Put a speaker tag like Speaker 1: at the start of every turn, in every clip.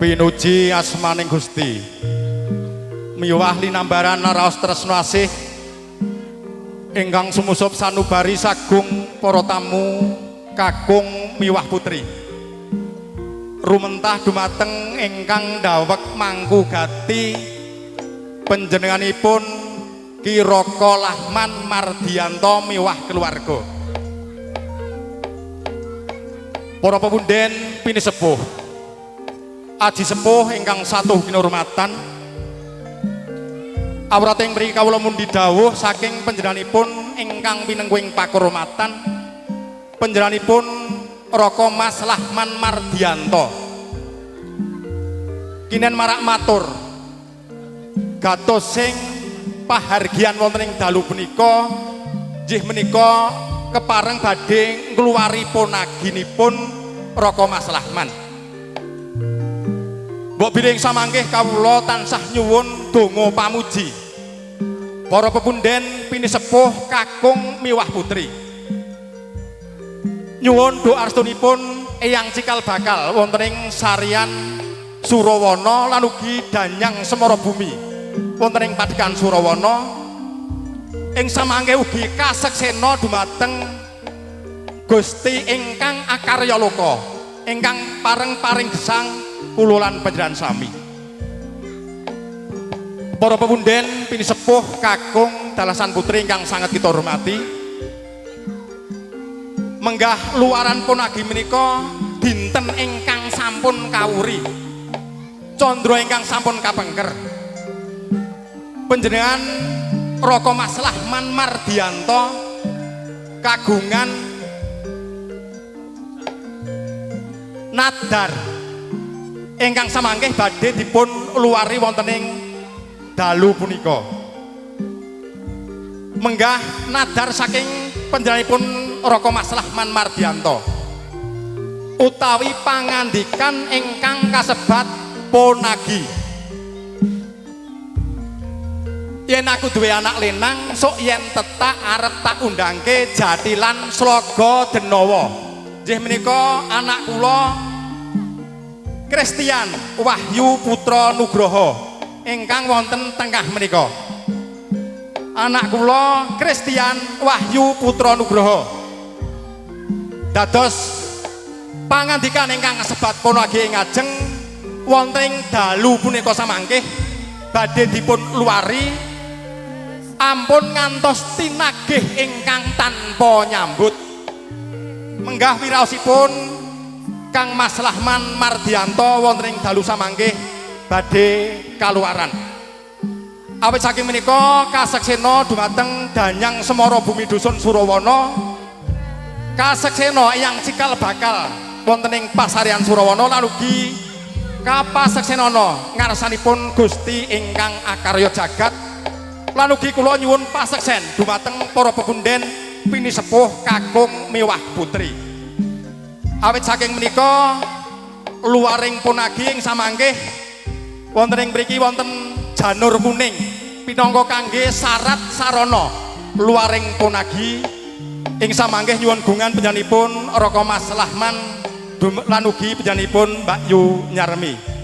Speaker 1: pinuji asmaning Gusti miwah linambaran raos tresna asih ingkang sumusup sanubari sagung para tamu kakung miwah putri rumentah dumateng ingkang dawek mangku gati panjenenganipun Ki Raka Lahman Mardiyanto miwah keluarga para pepunden pinisepuh aji sepuh ingkang satuh kinurmatan awrating mriki kawula mundi dawuh saking panjenenganipun ingkang pinengkuing pakurmatan panjenenganipun Raka Mas Lahman Mardiyanto kinen marak matur gatos sing pahargyan wonten ing dalu punika nggih menika kepareng badhe ngluwari ponaginipun Raka Mas Lahman. Mbok biring samangkih kawula tansah nyuwun donga pamuji para pepunden pinisepuh kakung miwah putri nyuwun doa restunipun eyang cikal bakal wonten ing sarian Surawana lan ugi danyang semara bumi wonten ing padekan Surawana ing samangke ugi kaseksena dumateng Gusti ingkang akarya loka ingkang paring gesang kula lan panjenengan sami para pepunden pinisepuh kakung dalasan putri ingkang sanget kita hormati menggah luaran ponagi menika dinten ingkang sampun kawuri candra ingkang sampun kapengker panjenengan Raka Mas Lahman Mardiyanto kagungan nadar ingkang samangkih badhe dipun luwari wonten ing dalu punika menggah nadar saking panjenenganipun Raka Mas Lahman Mardiyanto utawi pangandikan ingkang kasebat ponagi yen aku duwe anak lenang sok yen tetak arep tak undangke Jatilan Sloga Denawa nggih menika anak kula Kristian Wahyu Putra Nugroho ingkang wonten tengah menika anak kula Kristian Wahyu Putra Nugroho dados pangandikan ingkang kasebat ponagi ngajeng wonten ing dalu punika samangkih badhe dipun luwari ampun ngantos tinagih ingkang tanpa nyambut menggah wiraosipun Kang Mas Lahman Mardiyanto wonten ing dalu samangkih badhe kaluaran awit saking menika kaseksena dumateng danyang semara bumi dusun Surawana kaseksena eyang cikal bakal wonten ing pasarian Surawana lan ugi kapaseksenana ngarsanipun Gusti ingkang akarya jagat lan ugi kula nyuwun paseksen dumateng para pepunden pinisepuh kakung miwah putri awit saking menika luwaring ponagi ing samangkih wonten ing mriki wonten janur kuning pinangka kangge syarat sarana luwaring ponagi ing samangkih nyuwun gungan panjenenganipun Raka Mas Lahman lan ugi panjenenganipun Mbak Yu Nyarmi.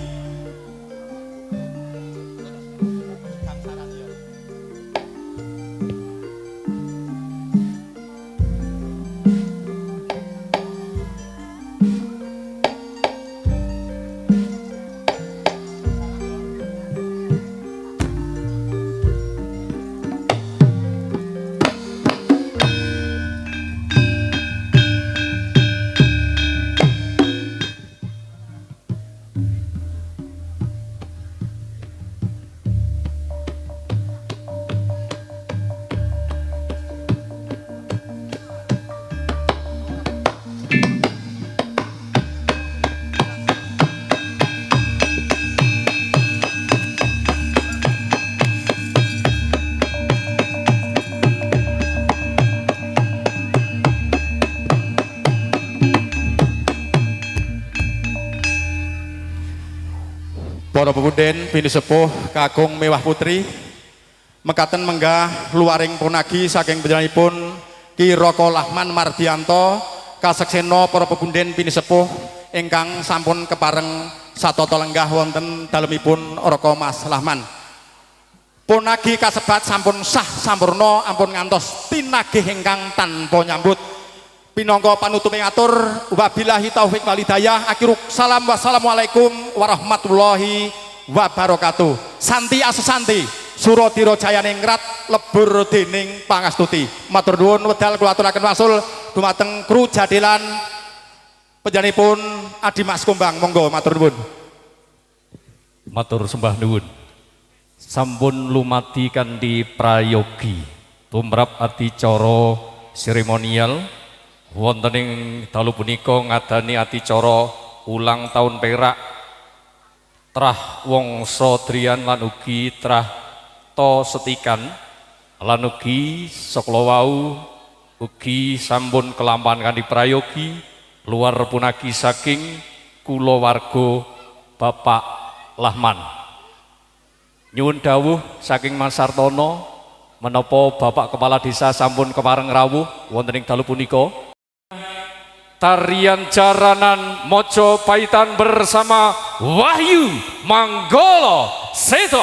Speaker 1: Para pepunden pinisepuh kakung miwah putri mekaten menggah luwaring punagi saking panjenenganipun Ki Raka Lahman Mardiyanto kaseksena para pepunden pinisepuh ingkang sampun kepareng satata lenggah wonten dalemipun Raka Mas Lahman. Punagi kasebat sampun sah sampurna ampun ngantos tinagih ingkang tanpa nyambut. Pinangka panutup ngatur wabillahi taufik wal hidayah. Akhirul salam wassalamualaikum warahmatullahi wabarakatuh. Santi asesanti Suradira jayaning ngrat lebur dening pangastuti. Matur nuwun wedal kula aturaken wasul dumateng kru jadelan panjenenganipun Adi Mas Kumbang, monggo matur nuwun.
Speaker 2: Matur sembah nuwun. Sampun lumati kanthi prayogi tumrap adicara seremonial wonten ing dalu punika ngadani adicara ulang tahun perak trah wangsa driyan lan ugi trah to setikan lan ugi sakala wau ugi sampun kelampahan kanthi prayogi luar punagi saking kulawarga Bapak Lahman. Nyuwun dawuh saking Mas Sartono menapa Bapak Kepala Desa sampun kepareng rawuh wonten ing dalu punika. Tarian jaranan Mojopaitan bersama Wahyu Manggolo Seto.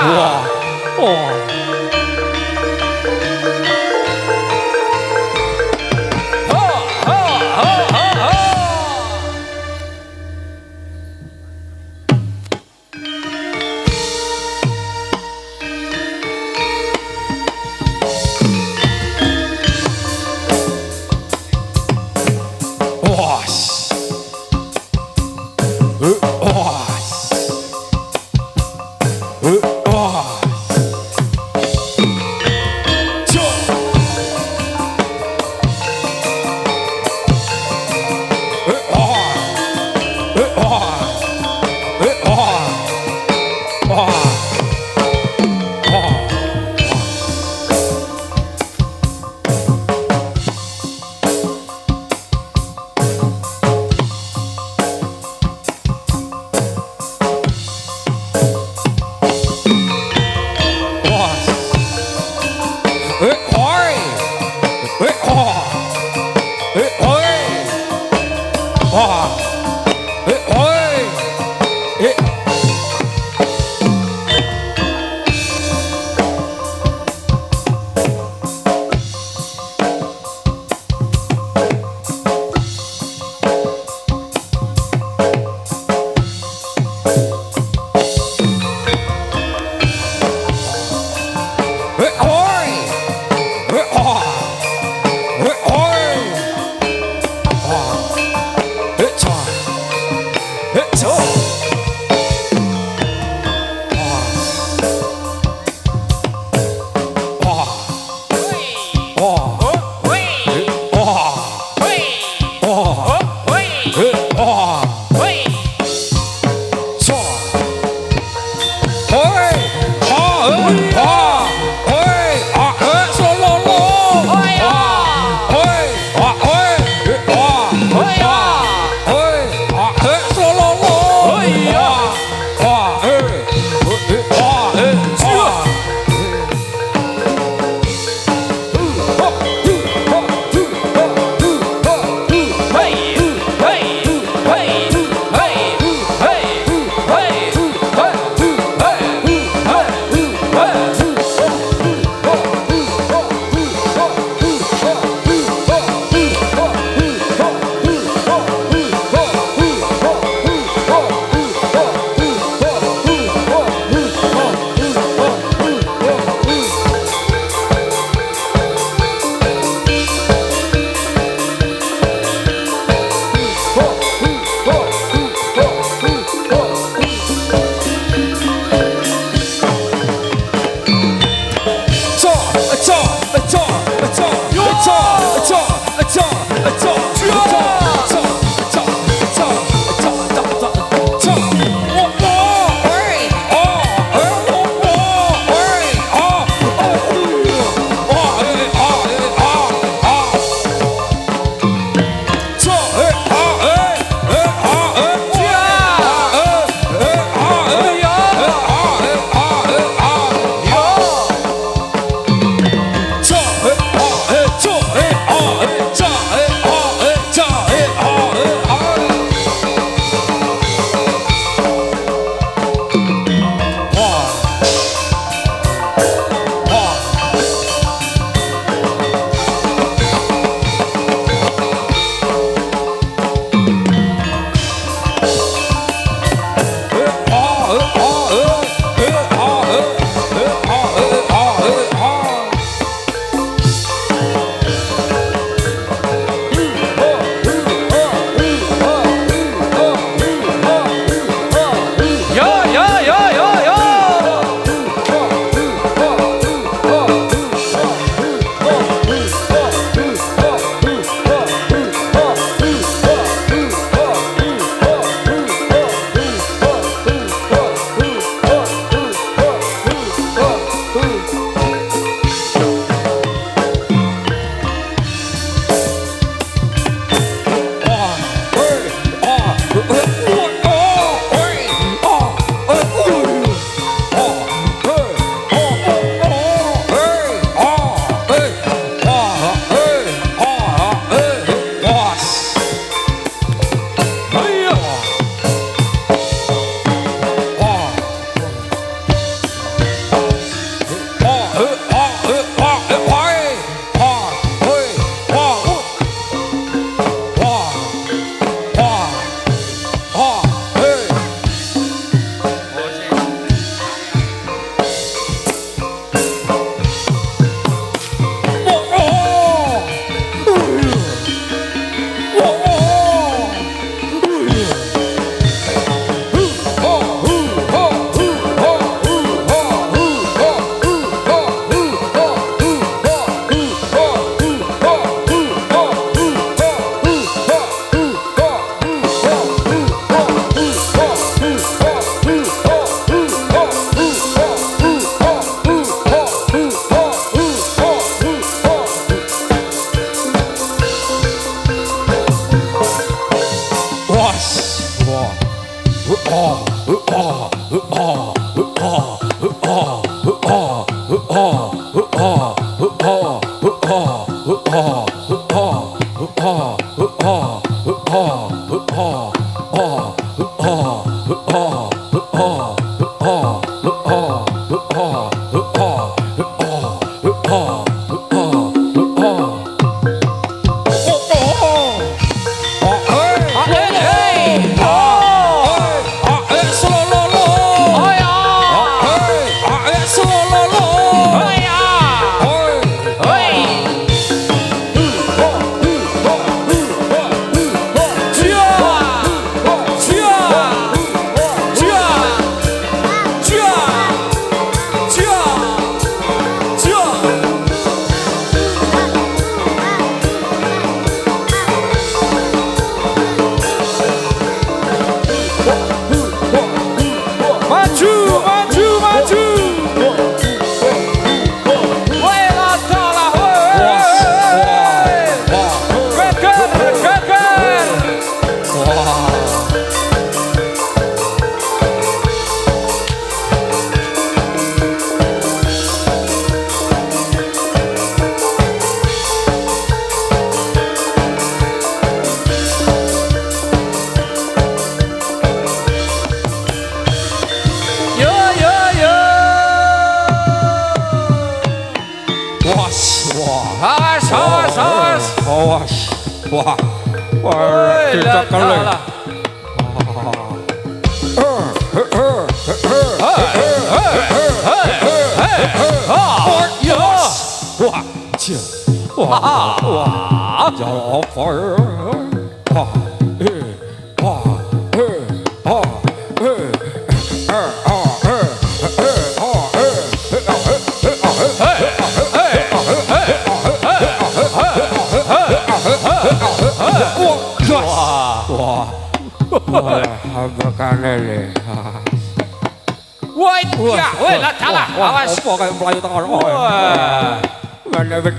Speaker 2: Wah. Wah.
Speaker 3: Hey!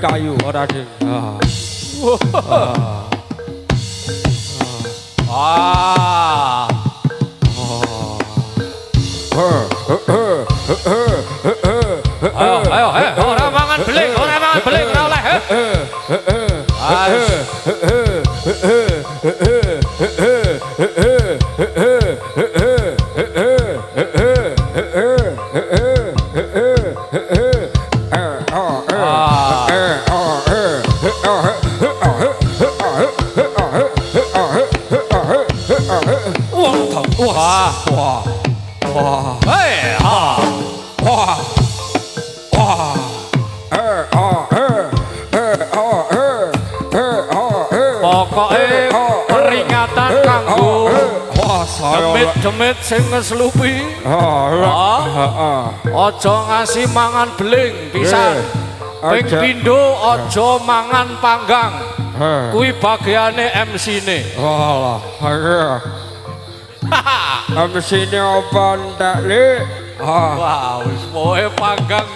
Speaker 3: kayu ora ding. Ayo, ora mangan beling, ora oleh. Demit sing ngeslupi. Aja ngasih mangan beling pisan. Ping pindho aja mangan panggang. Kuwi bagiane MC-ne. Walah, MC-ne apa ndak, Le? Wah, wis pokoke panggang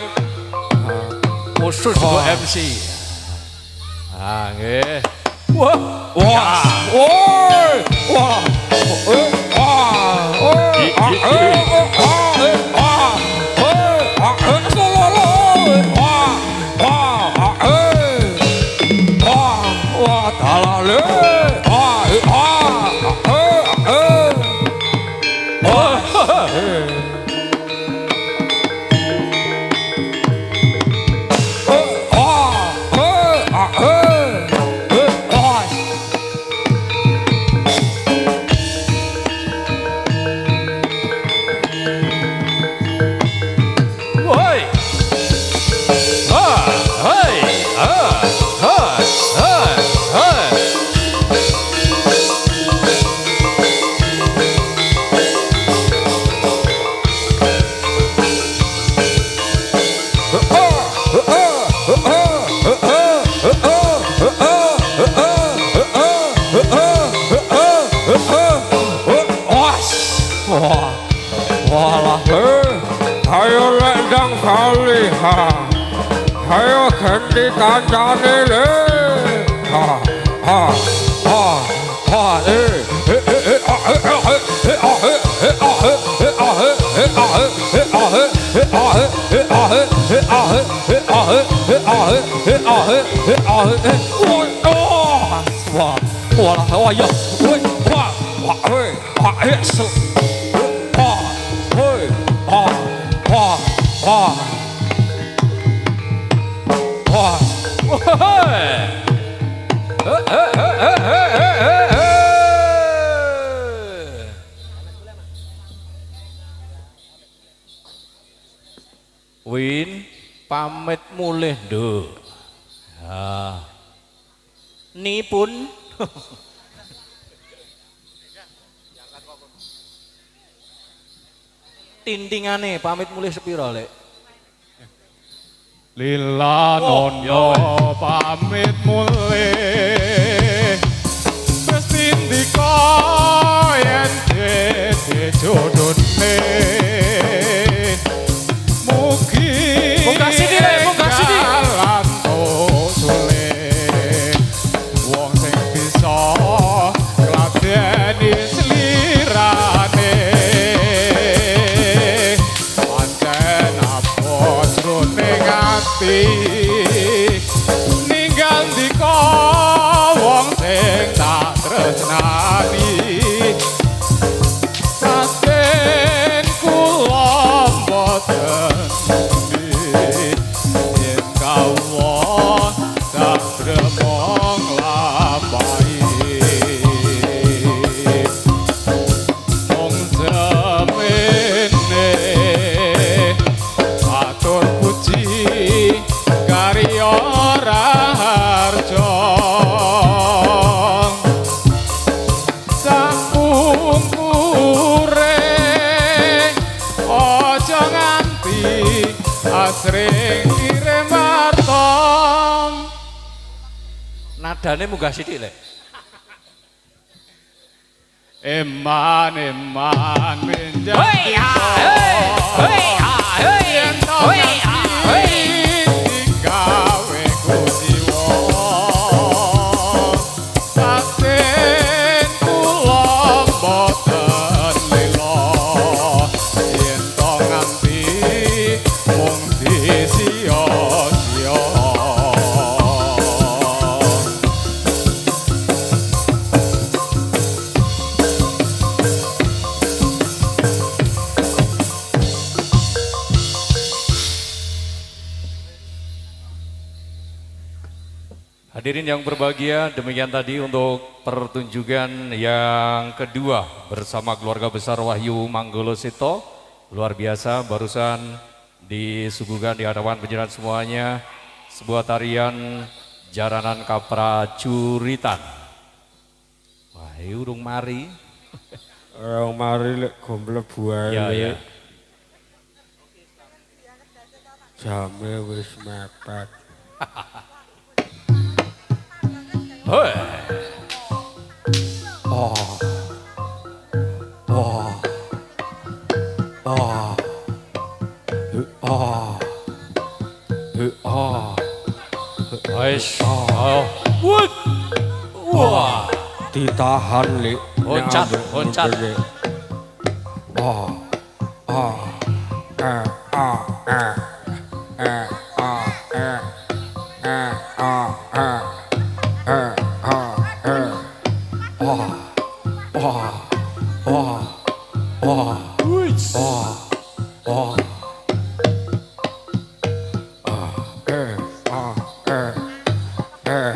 Speaker 3: khusus kanggo MC. Nggih. Ayo ganti kancane le. Win pamit mulih ndo. Ha. Nipun. Tintingane pamit mulih sepira lek?
Speaker 2: Lila nono pamit mulih wis tindika yen dadi jodone mugi
Speaker 3: Munggah sini lek, munggah sini.
Speaker 2: jalan usule wong sing bisa ngladeni slirane pancen apa jroning ati ninggal ndika wong sing tak tresnani saten kula mboten yen kawon tak dremong lampahi wong semene atur puji karya raharjo sampungkure aja nganti asring kirim martom
Speaker 3: Nadane munggah sithik lek.
Speaker 2: eman benjang
Speaker 3: Hei,
Speaker 2: gawe kujiwa saten kula mboten lila yen to nganti mung disia-sia Hadirin yang berbahagia, demikian tadi untuk pertunjukan yang kedua bersama keluarga besar Wahyu Manggolo Seto. Luar biasa, barusan disuguhkan di hadapan penjenengan semuanya sebuah tarian Jaranan Kaprajuritan. Wah, urung mari.
Speaker 4: Orang mari lek gomble buahe.
Speaker 2: Ya.
Speaker 4: Jame wis mepet.
Speaker 2: Hoi. Wes. Wut. Wah.
Speaker 4: Ditahan lek.
Speaker 3: Loncat, loncat.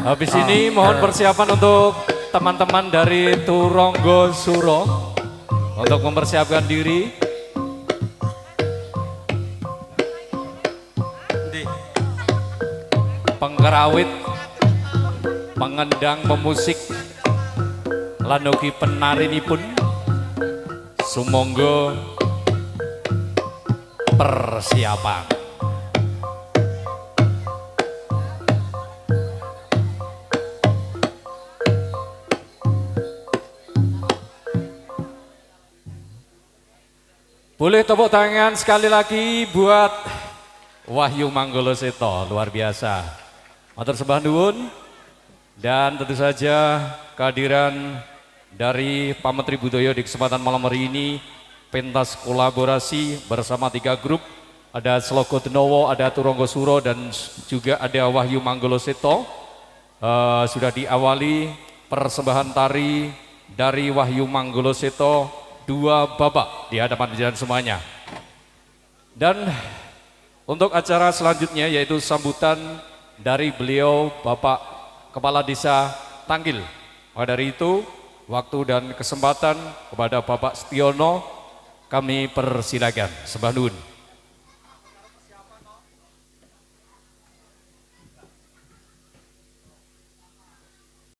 Speaker 2: Habis ini mohon persiapan untuk teman-teman dari Turonggo Suro untuk mempersiapkan diri. Pengkerawit, pengendang, pemusik, lanuki penarinipun, sumangga persiapan. Boleh tepuk tangan sekali lagi buat Wahyu Manggolo Seto, luar biasa. Matur sembah nuwun dan tentu saja kehadiran dari Pak Menteri Budaya di kesempatan malam hari ini pentas kolaborasi bersama 3 grup ada Slogo Denowo, ada Turonggo Suro, dan juga ada Wahyu Manggolo Seto. Sudah diawali persembahan tari dari Wahyu Manggolo Seto 2 babak di hadapan jalan semuanya. Dan untuk acara selanjutnya yaitu sambutan dari beliau Bapak Kepala Desa Tanggil. Maka dari itu waktu dan kesempatan kepada Bapak Setiono kami persilakan. Sembah nuwun.